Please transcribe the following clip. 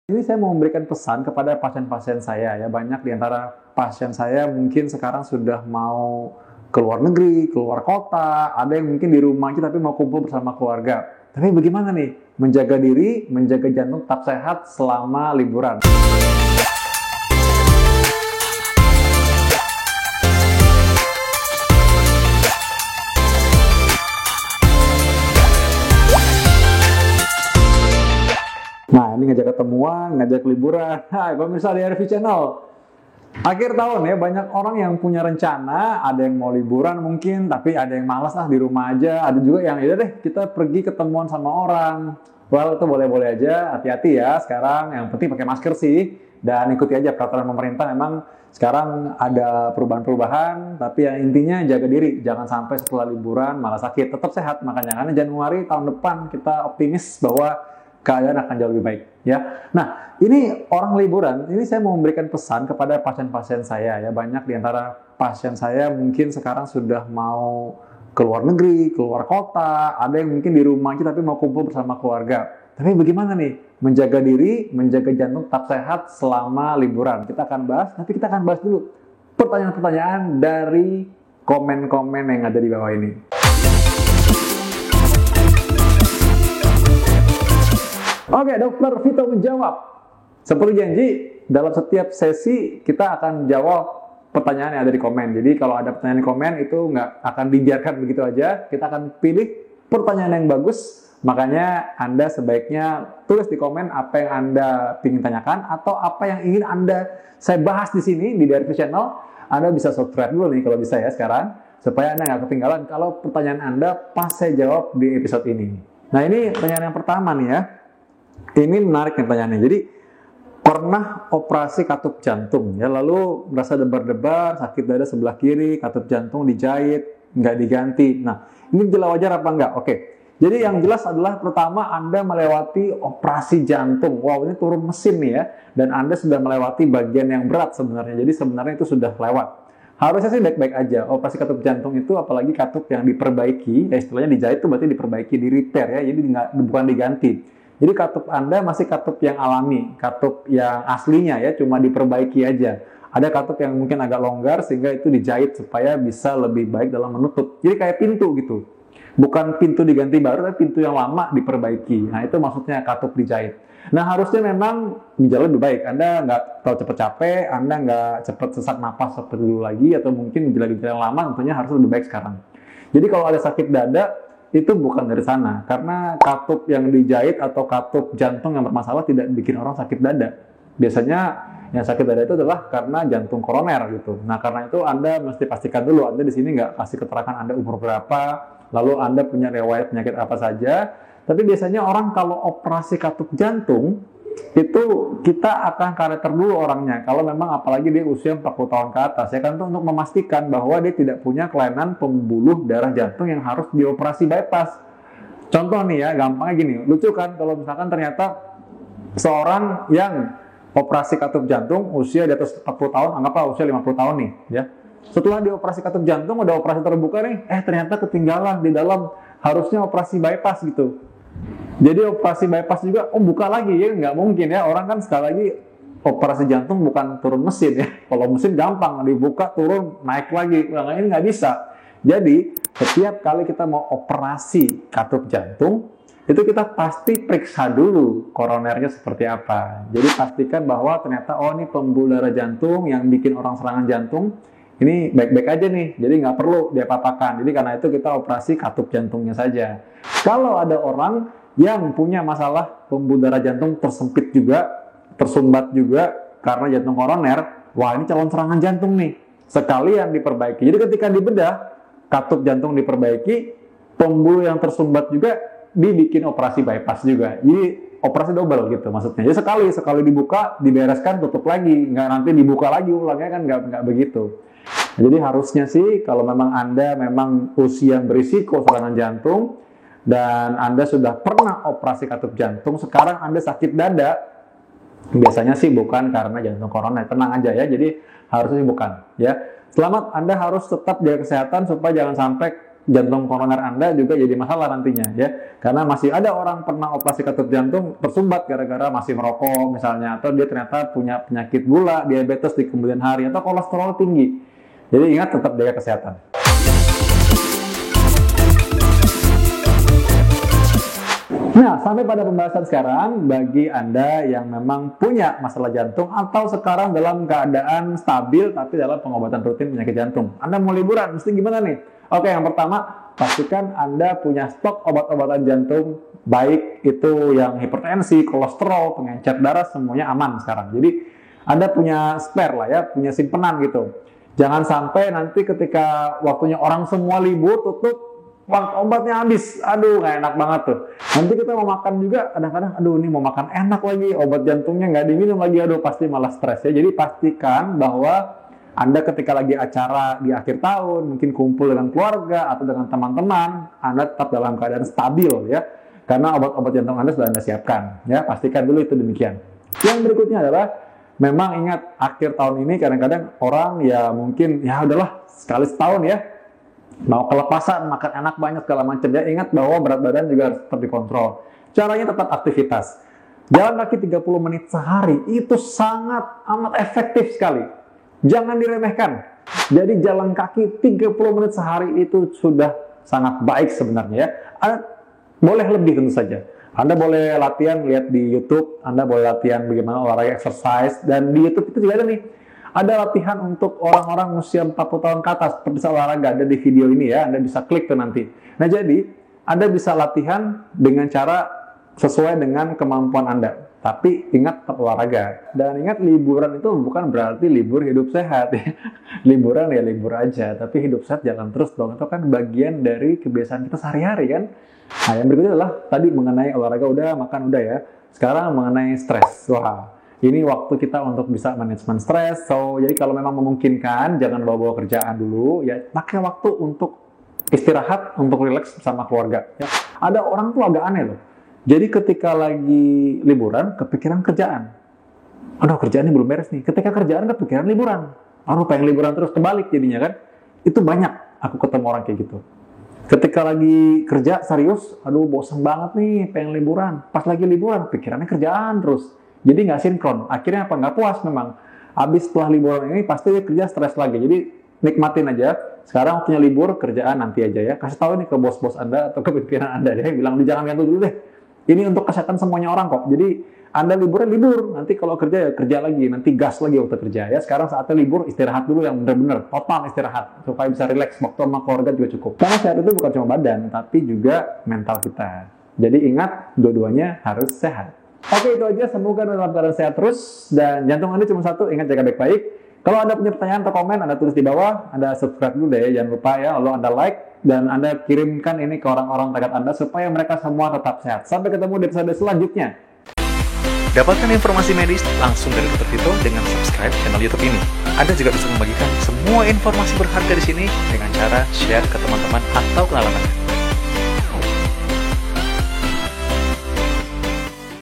Ini saya mau memberikan pesan kepada pasien-pasien saya ya. Banyak di antara pasien saya mungkin sekarang sudah mau ke luar negeri, keluar kota, ada yang mungkin di rumah aja tapi mau kumpul bersama keluarga. Tapi bagaimana nih menjaga diri, menjaga jantung tetap sehat selama liburan? Nah, ini ngajak ketemuan, ngajak liburan. Hai, pemirsa di RV Channel. Akhir tahun ya, banyak orang yang punya rencana, ada yang mau liburan mungkin, tapi ada yang malas di rumah aja. Ada juga yang, ya deh, kita pergi ketemuan sama orang. Well, itu boleh-boleh aja, hati-hati ya sekarang. Yang penting pakai masker sih, dan ikuti aja peraturan pemerintah. Memang sekarang ada perubahan-perubahan, tapi yang intinya jaga diri. Jangan sampai setelah liburan malah sakit. Tetap sehat, makanya. Karena Januari tahun depan kita optimis bahwa keadaan akan jauh lebih baik ya. Nah, ini orang liburan, ini saya mau memberikan pesan kepada pasien-pasien saya ya. Banyak di antara pasien saya mungkin sekarang sudah mau ke luar negeri, keluar kota, ada yang mungkin di rumah aja tapi mau kumpul bersama keluarga. Tapi bagaimana nih menjaga diri, menjaga jantung tetap sehat selama liburan? Kita akan bahas, tapi kita akan bahas dulu pertanyaan-pertanyaan dari komen-komen yang ada di bawah ini. Oke, Dokter Vito menjawab. Seperti janji, dalam setiap sesi kita akan jawab pertanyaan yang ada di komen. Jadi kalau ada pertanyaan di komen itu nggak akan dibiarkan begitu aja. Kita akan pilih pertanyaan yang bagus. Makanya Anda sebaiknya tulis di komen apa yang Anda ingin tanyakan atau apa yang ingin saya bahas di sini di DRV Channel. Anda bisa subscribe dulu nih kalau bisa ya sekarang, supaya Anda nggak ketinggalan kalau pertanyaan Anda pas saya jawab di episode ini. Nah, ini pertanyaan yang pertama nih ya. Ini menarik nih pertanyaannya. Jadi, pernah operasi katup jantung ya, lalu merasa debar-debar, sakit dada sebelah kiri, katup jantung dijahit, nggak diganti. Nah, ini gejala wajar apa enggak? Oke. Jadi yang jelas adalah pertama Anda melewati operasi jantung. Wow, ini turun mesin nih ya. Dan Anda sudah melewati bagian yang berat sebenarnya. Jadi sebenarnya itu sudah lewat. Harusnya sih baik-baik aja. Operasi katup jantung itu apalagi katup yang diperbaiki, ya istilahnya dijahit itu berarti diperbaiki, di repair ya. Jadi bukan diganti. Jadi katup Anda masih katup yang alami, katup yang aslinya ya, cuma diperbaiki aja. Ada katup yang mungkin agak longgar sehingga itu dijahit supaya bisa lebih baik dalam menutup. Jadi kayak pintu gitu. Bukan pintu diganti baru, tapi pintu yang lama diperbaiki. Nah, itu maksudnya katup dijahit. Nah, harusnya memang gejala lebih baik. Anda nggak terlalu cepat capek, Anda nggak cepat sesak napas seperti dulu lagi, atau mungkin gejala-gejala yang lama tentunya harus lebih baik sekarang. Jadi kalau ada sakit dada, itu bukan dari sana, karena katup yang dijahit atau katup jantung yang bermasalah tidak bikin orang sakit dada. Biasanya yang sakit dada itu adalah karena jantung koroner gitu. Nah, karena itu Anda mesti pastikan dulu, Anda di sini nggak kasih keterangan Anda umur berapa, lalu Anda punya riwayat penyakit apa saja. Tapi biasanya orang kalau operasi katup jantung, itu kita akan karakter dulu orangnya. Kalau memang apalagi dia usia 40 tahun ke atas, ya kan, itu untuk memastikan bahwa dia tidak punya kelainan pembuluh darah jantung yang harus dioperasi bypass. Contoh nih ya, gampangnya gini, lucu kan kalau misalkan ternyata seorang yang operasi katup jantung usia di atas 40 tahun, anggaplah usia 50 tahun nih, ya. Setelah dioperasi katup jantung, udah operasi terbuka nih, ternyata ketinggalan di dalam, harusnya operasi bypass gitu. Jadi operasi bypass juga, buka lagi ya, nggak mungkin ya. Orang kan sekali lagi operasi jantung bukan turun mesin ya. Kalau mesin gampang, dibuka, turun, naik lagi. Nah, ini nggak bisa. Jadi setiap kali kita mau operasi katup jantung, itu kita pasti periksa dulu koronernya seperti apa. Jadi pastikan bahwa ternyata, ini pembuluh darah jantung yang bikin orang serangan jantung, ini baik-baik aja nih, jadi nggak perlu diapa-apakan. Jadi karena itu kita operasi katup jantungnya saja. Kalau ada orang yang punya masalah pembuluh darah jantung tersempit juga, tersumbat juga karena jantung koroner, wah ini calon serangan jantung nih, sekalian diperbaiki. Jadi ketika dibedah, katup jantung diperbaiki, pembuluh yang tersumbat juga dibikin operasi bypass juga. Jadi operasi double gitu maksudnya. Jadi sekali dibuka, dibereskan, tutup lagi, nggak nanti dibuka lagi ulangnya, kan nggak begitu. Jadi harusnya sih kalau memang Anda memang usia berisiko serangan jantung dan Anda sudah pernah operasi katup jantung, sekarang Anda sakit dada, biasanya sih bukan karena jantung koroner, tenang aja ya. Jadi harusnya bukan ya. Selamat, Anda harus tetap jaga kesehatan supaya jangan sampai jantung koroner Anda juga jadi masalah nantinya ya. Karena masih ada orang pernah operasi katup jantung tersumbat gara-gara masih merokok misalnya, atau dia ternyata punya penyakit gula, diabetes di kemudian hari, atau kolesterol tinggi. Jadi ingat, tetap jaga kesehatan. Nah, sampai pada pembahasan sekarang, bagi Anda yang memang punya masalah jantung atau sekarang dalam keadaan stabil tapi dalam pengobatan rutin penyakit jantung, Anda mau liburan, mesti gimana nih? Oke, yang pertama, pastikan Anda punya stok obat-obatan jantung, baik itu yang hipertensi, kolesterol, pengencer darah, semuanya aman sekarang. Jadi, Anda punya spare lah ya, punya simpenan gitu. Jangan sampai nanti ketika waktunya orang semua libur, tutup, obatnya habis, aduh nggak enak banget tuh. Nanti kita mau makan juga, kadang-kadang, aduh ini mau makan enak lagi, obat jantungnya nggak diminum lagi, aduh pasti malah stres ya. Jadi pastikan bahwa Anda ketika lagi acara di akhir tahun, mungkin kumpul dengan keluarga atau dengan teman-teman, Anda tetap dalam keadaan stabil ya, karena obat-obat jantung Anda sudah Anda siapkan ya. Pastikan dulu itu demikian. Yang berikutnya adalah, memang ingat akhir tahun ini kadang-kadang orang ya mungkin ya udahlah sekali setahun ya, mau kelepasan, makan enak banyak segala macam ya. Ingat bahwa berat badan juga harus tetap dikontrol. Caranya tetap aktivitas. Jalan kaki 30 menit sehari itu sangat amat efektif sekali. Jangan diremehkan. Jadi jalan kaki 30 menit sehari itu sudah sangat baik sebenarnya ya. Boleh lebih tentu saja. Anda boleh latihan lihat di YouTube, Anda boleh latihan bagaimana olahraga exercise, dan di YouTube itu juga ada nih. Ada latihan untuk orang-orang usia 40 tahun ke atas, seperti olahraga, ada di video ini ya, Anda bisa klik tuh nanti. Nah jadi, Anda bisa latihan dengan cara sesuai dengan kemampuan Anda. Tapi ingat tetap olahraga. Dan ingat, liburan itu bukan berarti libur hidup sehat ya. Liburan ya libur aja, tapi hidup sehat jalan terus dong. Itu kan bagian dari kebiasaan kita sehari-hari kan. Nah yang berikutnya adalah, tadi mengenai olahraga udah, makan udah ya. Sekarang mengenai stres. Wah, ini waktu kita untuk bisa manajemen stres. So, jadi kalau memang memungkinkan, jangan bawa-bawa kerjaan dulu ya. Pakai waktu untuk istirahat, untuk rileks bersama keluarga ya. Ada orang tuh agak aneh loh. Jadi ketika lagi liburan, kepikiran kerjaan. Aduh, kerjaan ini belum beres nih. Ketika kerjaan, kepikiran liburan. Aduh, pengen liburan terus, kebalik jadinya kan. Itu banyak aku ketemu orang kayak gitu. Ketika lagi kerja serius, aduh bosan banget nih, pengen liburan. Pas lagi liburan, pikirannya kerjaan terus. Jadi nggak sinkron. Akhirnya apa? Nggak puas memang. Habis setelah liburan ini pasti dia kerja stres lagi. Jadi nikmatin aja. Sekarang waktunya libur, kerjaan nanti aja ya. Kasih tahu nih ke bos-bos Anda atau ke pimpinan Anda deh. Bilang, jangan gantung dulu deh. Ini untuk kesehatan semuanya orang kok. Jadi Anda liburan, libur. Nanti kalau kerja ya kerja lagi. Nanti gas lagi waktu kerja ya. Sekarang saatnya libur, istirahat dulu yang benar-benar. Total istirahat. Supaya bisa rileks. Waktu sama keluarga juga cukup. Karena sehat itu bukan cuma badan, tapi juga mental kita. Jadi ingat, dua-duanya harus sehat. Oke, itu aja. Semoga dalam keadaan sehat terus. Dan jantung Anda cuma satu, ingat jaga baik-baik. Kalau Anda punya pertanyaan atau komen, Anda tulis di bawah. Anda subscribe dulu deh, jangan lupa ya. Lalu Anda like, dan Anda kirimkan ini ke orang-orang terdekat Anda, supaya mereka semua tetap sehat. Sampai ketemu di episode selanjutnya. Dapatkan informasi medis langsung dari Dr. Vito dengan subscribe channel YouTube ini. Anda juga bisa membagikan semua informasi berharga di sini dengan cara share ke teman-teman atau kenalan Anda.